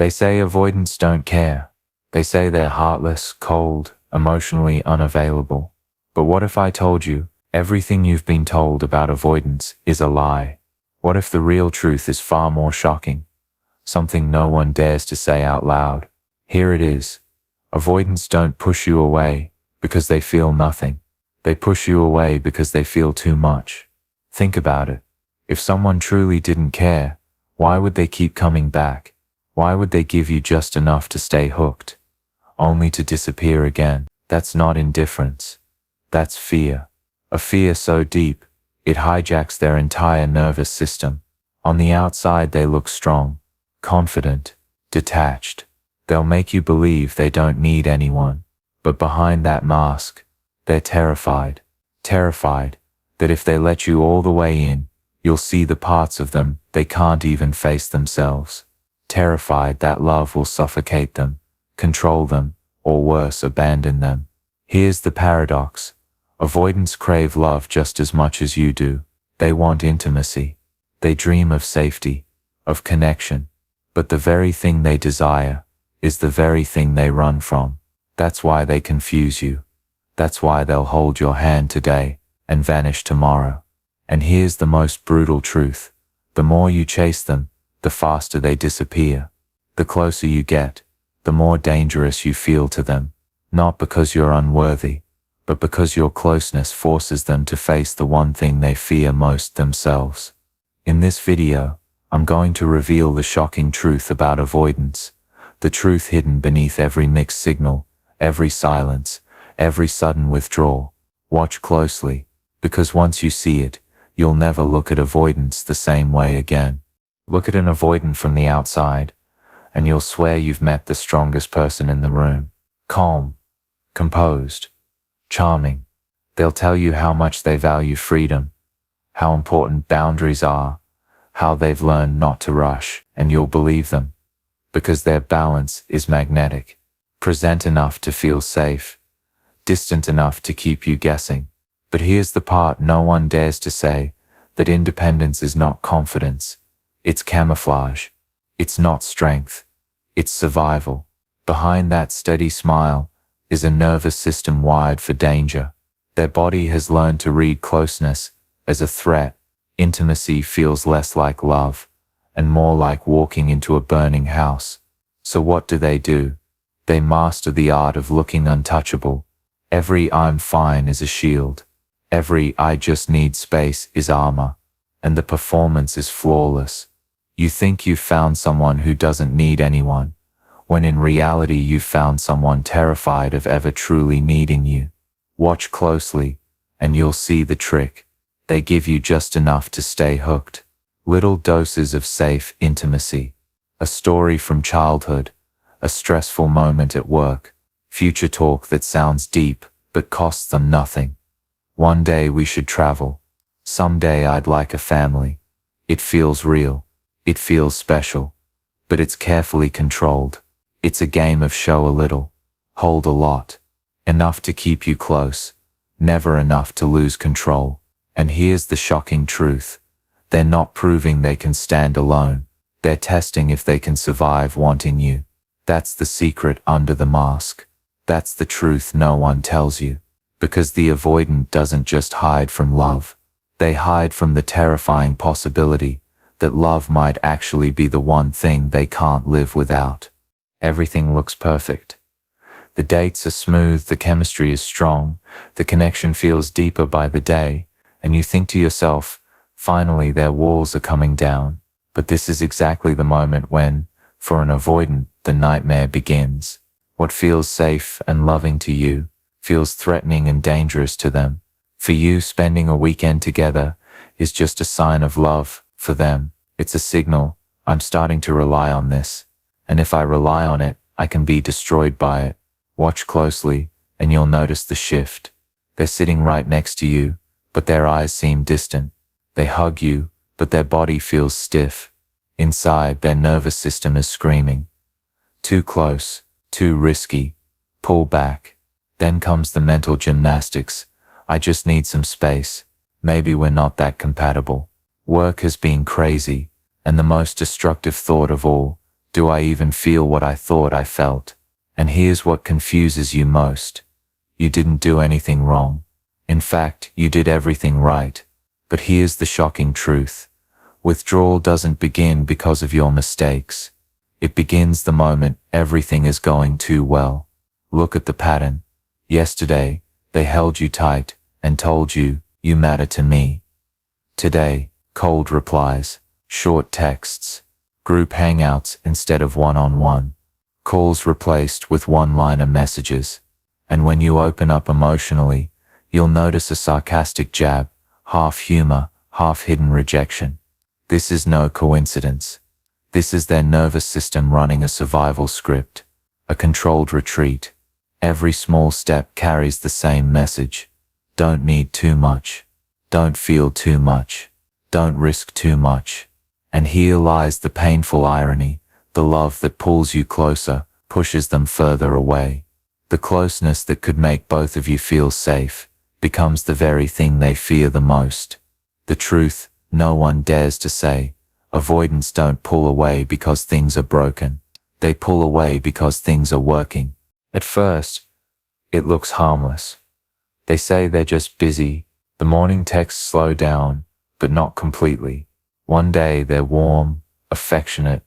They say avoidants don't care. They say they're heartless, cold, emotionally unavailable. But what if I told you everything you've been told about avoidance is a lie? What if the real truth is far more shocking? Something no one dares to say out loud. Here it is. Avoidants don't push you away because they feel nothing. They push you away because they feel too much. Think about it. If someone truly didn't care, why would they keep coming back? Why would they give you just enough to stay hooked, only to disappear again? That's not indifference. That's fear. A fear so deep, it hijacks their entire nervous system. On the outside they look strong, confident, detached. They'll make you believe they don't need anyone. But behind that mask, they're terrified. Terrified that if they let you all the way in, you'll see the parts of them they can't even face themselves. Terrified that love will suffocate them, control them, or worse, abandon them. Here's the paradox. Avoidants crave love just as much as you do. They want intimacy. They dream of safety, of connection. But the very thing they desire is the very thing they run from. That's why they confuse you. That's why they'll hold your hand today and vanish tomorrow. And here's the most brutal truth. The more you chase them, the faster they disappear. The closer you get, the more dangerous you feel to them. Not because you're unworthy, but because your closeness forces them to face the one thing they fear most themselves. In this video, I'm going to reveal the shocking truth about avoidance, the truth hidden beneath every mixed signal, every silence, every sudden withdrawal. Watch closely, because once you see it, you'll never look at avoidance the same way again. Look at an avoidant from the outside, and you'll swear you've met the strongest person in the room. Calm, composed, charming. They'll tell you how much they value freedom, how important boundaries are, how they've learned not to rush, and you'll believe them, because their balance is magnetic, present enough to feel safe, distant enough to keep you guessing. But here's the part no one dares to say, that independence is not confidence. It's camouflage. It's not strength. It's survival. Behind that steady smile is a nervous system wired for danger. Their body has learned to read closeness as a threat. Intimacy feels less like love and more like walking into a burning house. So what do? They master the art of looking untouchable. Every "I'm fine" is a shield. Every "I just need space" is armor. And the performance is flawless. You think you've found someone who doesn't need anyone, when in reality you've found someone terrified of ever truly needing you. Watch closely, and you'll see the trick. They give you just enough to stay hooked. Little doses of safe intimacy. A story from childhood, a stressful moment at work, future talk that sounds deep but costs them nothing. One day we should travel. Someday I'd like a family. It feels real. It feels special. But it's carefully controlled. It's a game of show a little, hold a lot. Enough to keep you close, never enough to lose control. And here's the shocking truth. They're not proving they can stand alone. They're testing if they can survive wanting you. That's the secret under the mask. That's the truth no one tells you. Because the avoidant doesn't just hide from love. They hide from the terrifying possibility that love might actually be the one thing they can't live without. Everything looks perfect. The dates are smooth, the chemistry is strong, the connection feels deeper by the day, and you think to yourself, finally their walls are coming down. But this is exactly the moment when, for an avoidant, the nightmare begins. What feels safe and loving to you feels threatening and dangerous to them. For you, spending a weekend together is just a sign of love. For them, it's a signal, I'm starting to rely on this, and if I rely on it, I can be destroyed by it. Watch closely, and you'll notice the shift. They're sitting right next to you, but their eyes seem distant. They hug you, but their body feels stiff. Inside, their nervous system is screaming. Too close, too risky, pull back. Then comes the mental gymnastics. I just need some space. Maybe we're not that compatible. Work has been crazy, and the most destructive thought of all, Do I even feel what I thought I felt? And here's what confuses you most. You didn't do anything wrong. In fact, you did everything right. But here's the shocking truth. Withdrawal doesn't begin because of your mistakes. It begins the moment everything is going too well. Look at the pattern. Yesterday, they held you tight and told you, you matter to me. Today, cold replies, short texts, group hangouts instead of one-on-one, calls replaced with one-liner messages. And when you open up emotionally, you'll notice a sarcastic jab, half humor, half hidden rejection. This is no coincidence. This is their nervous system running a survival script, a controlled retreat. Every small step carries the same message. Don't need too much. Don't feel too much. Don't risk too much. And here lies the painful irony. The love that pulls you closer pushes them further away. The closeness that could make both of you feel safe becomes the very thing they fear the most. The truth no one dares to say. Avoidants don't pull away because things are broken. They pull away because things are working. At first, it looks harmless. They say they're just busy. The morning texts slow down, but not completely. One day they're warm, affectionate,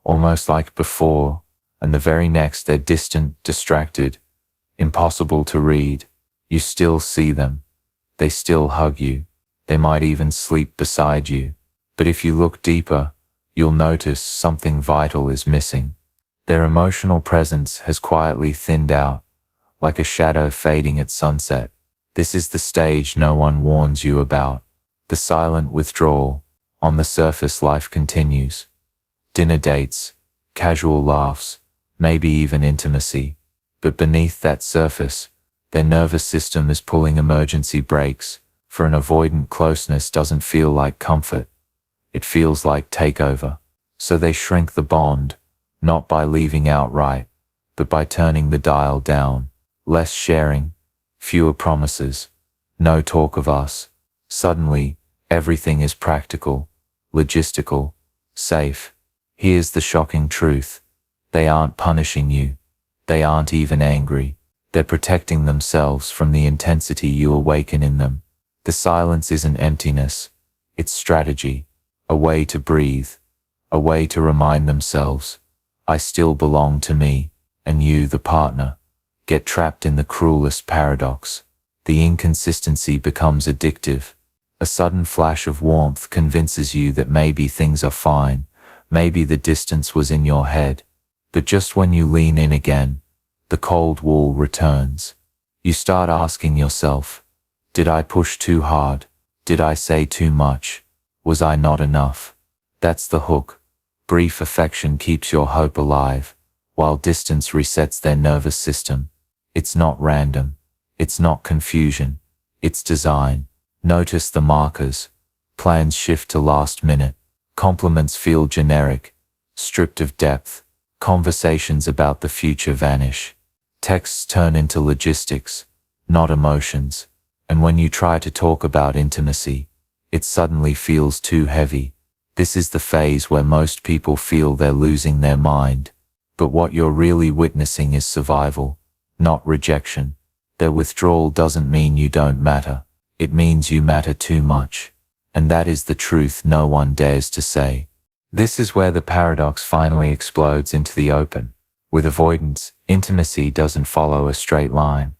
almost like before, and the very next they're distant, distracted, impossible to read. You still see them. They still hug you. They might even sleep beside you. But if you look deeper, you'll notice something vital is missing. Their emotional presence has quietly thinned out, like a shadow fading at sunset. This is the stage no one warns you about. The silent withdrawal. On the surface, life continues. Dinner dates, casual laughs, maybe even intimacy. But beneath that surface, their nervous system is pulling emergency brakes. For an avoidant, closeness doesn't feel like comfort. It feels like takeover. So they shrink the bond, not by leaving outright, but by turning the dial down. Less sharing, fewer promises, no talk of us. Suddenly, everything is practical, logistical, safe. Here's the shocking truth. They aren't punishing you. They aren't even angry. They're protecting themselves from the intensity you awaken in them. The silence isn't emptiness. It's strategy. A way to breathe. A way to remind themselves, I still belong to me, and you, the partner, get trapped in the cruelest paradox. The inconsistency becomes addictive. A sudden flash of warmth convinces you that maybe things are fine, maybe the distance was in your head. But just when you lean in again, the cold wall returns. You start asking yourself, did I push too hard? Did I say too much? Was I not enough? That's the hook. Brief affection keeps your hope alive, while distance resets their nervous system. It's not random. It's not confusion. It's design. Notice the markers. Plans shift to last minute. Compliments feel generic, stripped of depth. Conversations about the future vanish. Texts turn into logistics, not emotions. And when you try to talk about intimacy, it suddenly feels too heavy. This is the phase where most people feel they're losing their mind. But what you're really witnessing is survival, not rejection. Their withdrawal doesn't mean you don't matter. It means you matter too much. And that is the truth no one dares to say. This is where the paradox finally explodes into the open. With avoidance, intimacy doesn't follow a straight line.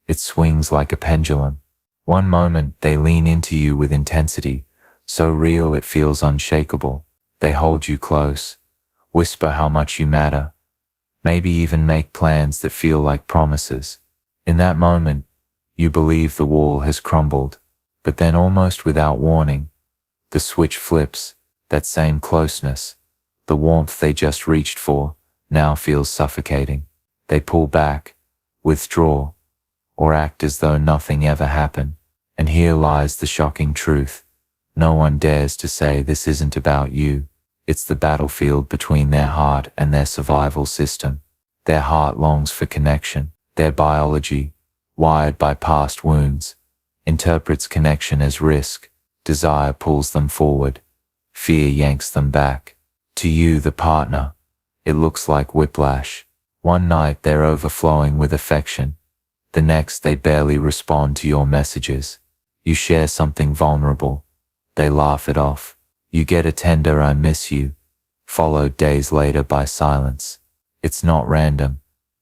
It swings like a pendulum. One moment they lean into you with intensity, so real it feels unshakable. They hold you close, whisper how much you matter, maybe even make plans that feel like promises. In that moment, you believe the wall has crumbled, but then almost without warning, the switch flips. That same closeness, the warmth they just reached for, now feels suffocating. They pull back, withdraw, or act as though nothing ever happened. And here lies the shocking truth. No one dares to say this isn't about you. It's the battlefield between their heart and their survival system. Their heart longs for connection. Their biology, wired by past wounds, interprets connection as risk. Desire pulls them forward. Fear yanks them back. To you, the partner, It looks like whiplash. One night they're overflowing with affection. The next they barely respond to your messages. You share something vulnerable. They laugh it off. You get a tender "I miss you," followed days later by silence. It's not random.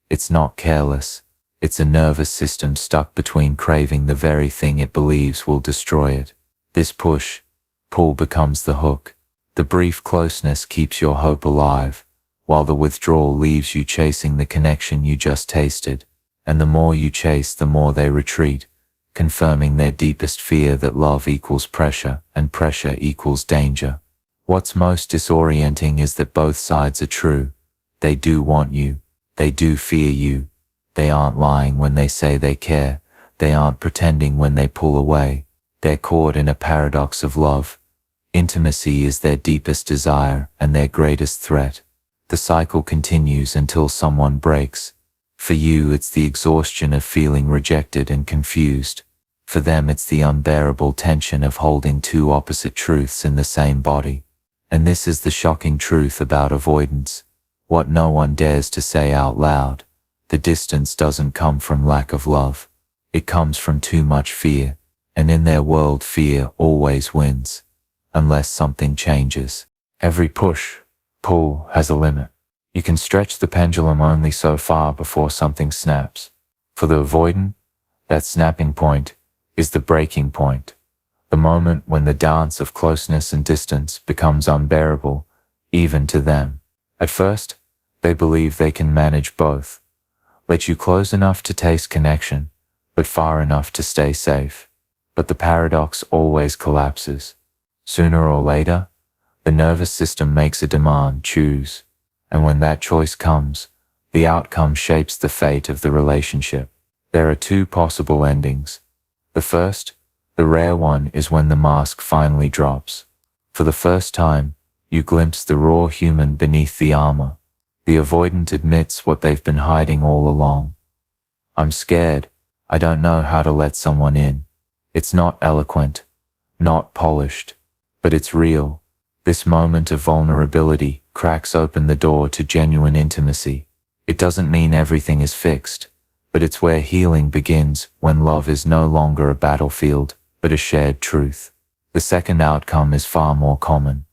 It's not careless. It's a nervous system stuck between craving the very thing it believes will destroy it. This pull becomes the hook. The brief closeness keeps your hope alive, while the withdrawal leaves you chasing the connection you just tasted. And the more you chase, the more they retreat, confirming their deepest fear that love equals pressure and pressure equals danger. What's most disorienting is that both sides are true. They do want you. They do fear you. They aren't lying when they say they care. They aren't pretending when they pull away. They're caught in a paradox of love. Intimacy is their deepest desire and their greatest threat. The cycle continues until someone breaks. For you, it's the exhaustion of feeling rejected and confused. For them, it's the unbearable tension of holding two opposite truths in the same body. And this is the shocking truth about avoidance. What no one dares to say out loud. The distance doesn't come from lack of love. It comes from too much fear. And in their world, fear always wins. Unless something changes. Every pull has a limit. You can stretch the pendulum only so far before something snaps. For the avoidant, that snapping point is the breaking point. The moment when the dance of closeness and distance becomes unbearable, even to them. At first, they believe they can manage both. Let you close enough to taste connection, but far enough to stay safe. But the paradox always collapses. Sooner or later, the nervous system makes a demand: choose. And when that choice comes, the outcome shapes the fate of the relationship. There are two possible endings. The first, the rare one, is when the mask finally drops. For the first time, you glimpse the raw human beneath the armor. The avoidant admits what they've been hiding all along. I'm scared. I don't know how to let someone in. It's not eloquent, not polished, but it's real. This moment of vulnerability cracks open the door to genuine intimacy. It doesn't mean everything is fixed, but it's where healing begins, when love is no longer a battlefield, but a shared truth. The second outcome is far more common.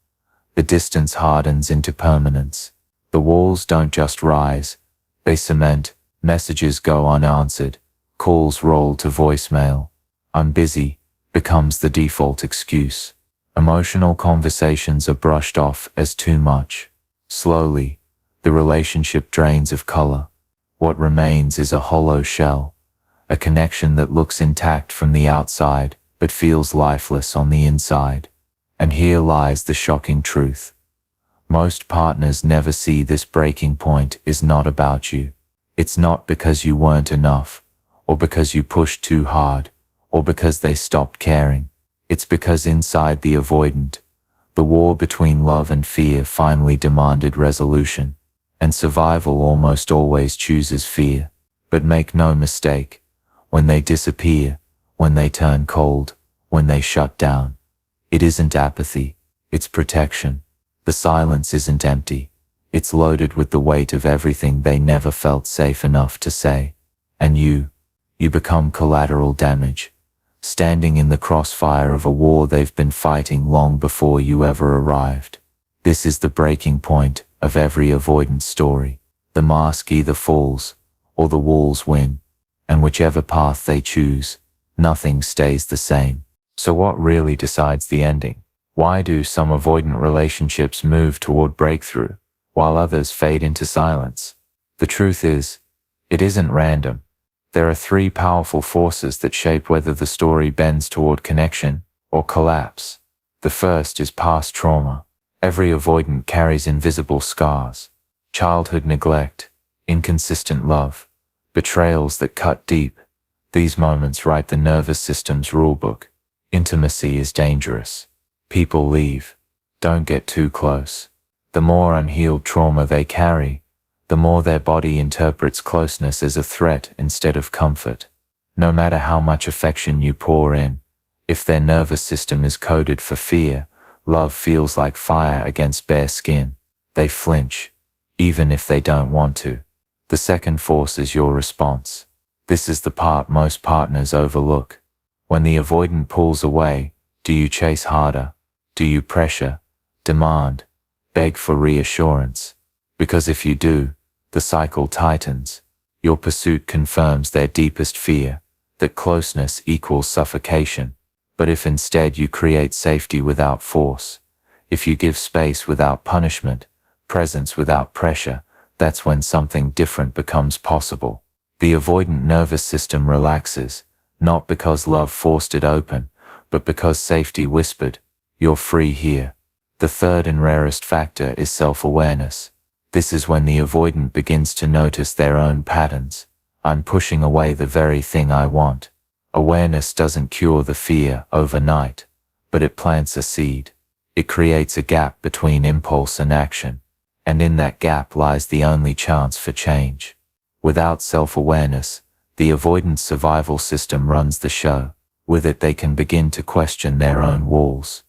The distance hardens into permanence. The walls don't just rise, they cement. Messages go unanswered. Calls roll to voicemail. "I'm busy" becomes the default excuse. Emotional conversations are brushed off as too much. Slowly, the relationship drains of color. What remains is a hollow shell, a connection that looks intact from the outside, but feels lifeless on the inside. And here lies the shocking truth. Most partners never see this breaking point is not about you. It's not because you weren't enough, or because you pushed too hard, or because they stopped caring. It's because inside the avoidant, the war between love and fear finally demanded resolution, and survival almost always chooses fear. But make no mistake, when they disappear, when they turn cold, when they shut down, it isn't apathy, it's protection. The silence isn't empty, it's loaded with the weight of everything they never felt safe enough to say. And you become collateral damage, standing in the crossfire of a war they've been fighting long before you ever arrived. This is the breaking point of every avoidance story. The mask either falls, or the walls win, and whichever path they choose, nothing stays the same. So what really decides the ending? Why do some avoidant relationships move toward breakthrough, while others fade into silence? The truth is, it isn't random. There are three powerful forces that shape whether the story bends toward connection or collapse. The first is past trauma. Every avoidant carries invisible scars: childhood neglect, inconsistent love, betrayals that cut deep. These moments write the nervous system's rulebook. Intimacy is dangerous. People leave. Don't get too close. The more unhealed trauma they carry, the more their body interprets closeness as a threat instead of comfort. No matter how much affection you pour in, if their nervous system is coded for fear, love feels like fire against bare skin. They flinch. even if they don't want to. The second force is your response. This is the part most partners overlook. When the avoidant pulls away, do you chase harder? Do you pressure, demand, beg for reassurance? Because if you do, the cycle tightens. Your pursuit confirms their deepest fear, that closeness equals suffocation. But if instead you create safety without force, if you give space without punishment, presence without pressure, that's when something different becomes possible. The avoidant nervous system relaxes, not because love forced it open, but because safety whispered, "You're free here." The third and rarest factor is self-awareness. This is when the avoidant begins to notice their own patterns. I'm pushing away the very thing I want. Awareness doesn't cure the fear overnight, but it plants a seed. It creates a gap between impulse and action, and in that gap lies the only chance for change. Without self-awareness, the avoidant survival system runs the show. With it they can begin to question their own walls.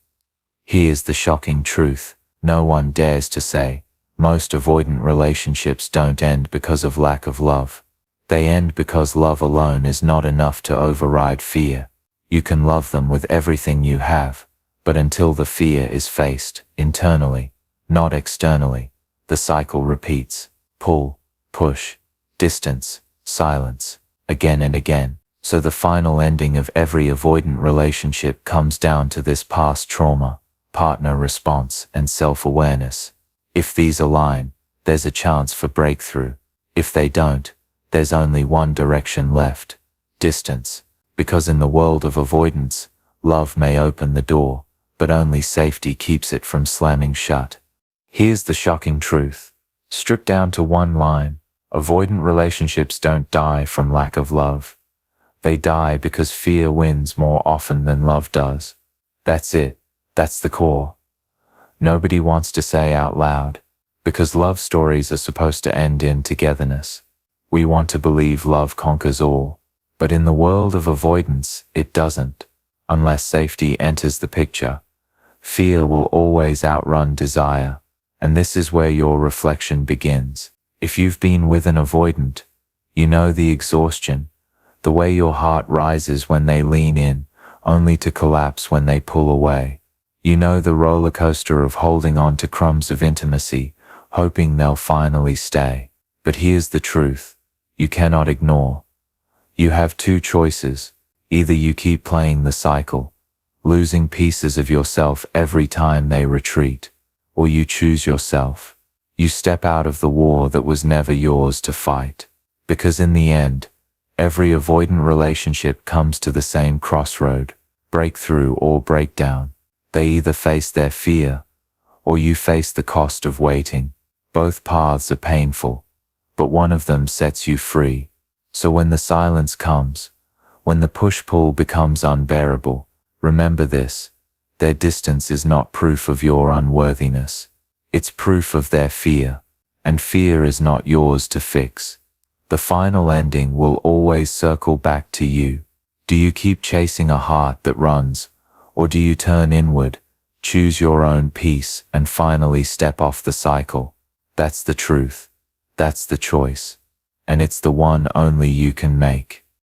Here's the shocking truth. No one dares to say, most avoidant relationships don't end because of lack of love. They end because love alone is not enough to override fear. You can love them with everything you have, but until the fear is faced, internally, not externally, the cycle repeats. Pull, push, distance, silence, again and again. So the final ending of every avoidant relationship comes down to this past trauma, partner response, and self-awareness. If these align, there's a chance for breakthrough. If they don't, there's only one direction left: distance. Because in the world of avoidance, love may open the door, but only safety keeps it from slamming shut. Here's the shocking truth. Stripped down to one line, avoidant relationships don't die from lack of love. They die because fear wins more often than love does. That's it. That's the core. Nobody wants to say out loud, because love stories are supposed to end in togetherness. We want to believe love conquers all, but in the world of avoidance, it doesn't. Unless safety enters the picture, fear will always outrun desire, and this is where your reflection begins. If you've been with an avoidant, you know the exhaustion, the way your heart rises when they lean in, only to collapse when they pull away. You know the roller coaster of holding on to crumbs of intimacy, hoping they'll finally stay. But here's the truth. You cannot ignore. You have two choices. Either you keep playing the cycle, losing pieces of yourself every time they retreat, or you choose yourself. You step out of the war that was never yours to fight. Because in the end, every avoidant relationship comes to the same crossroad: breakthrough or breakdown. They either face their fear, or you face the cost of waiting. Both paths are painful, but one of them sets you free. So when the silence comes, when the push-pull becomes unbearable, remember this: their distance is not proof of your unworthiness. It's proof of their fear, and fear is not yours to fix. The final ending will always circle back to you. Do you keep chasing a heart that runs, or do you turn inward, choose your own peace, and finally step off the cycle? That's the truth. That's the choice. And it's the one only you can make.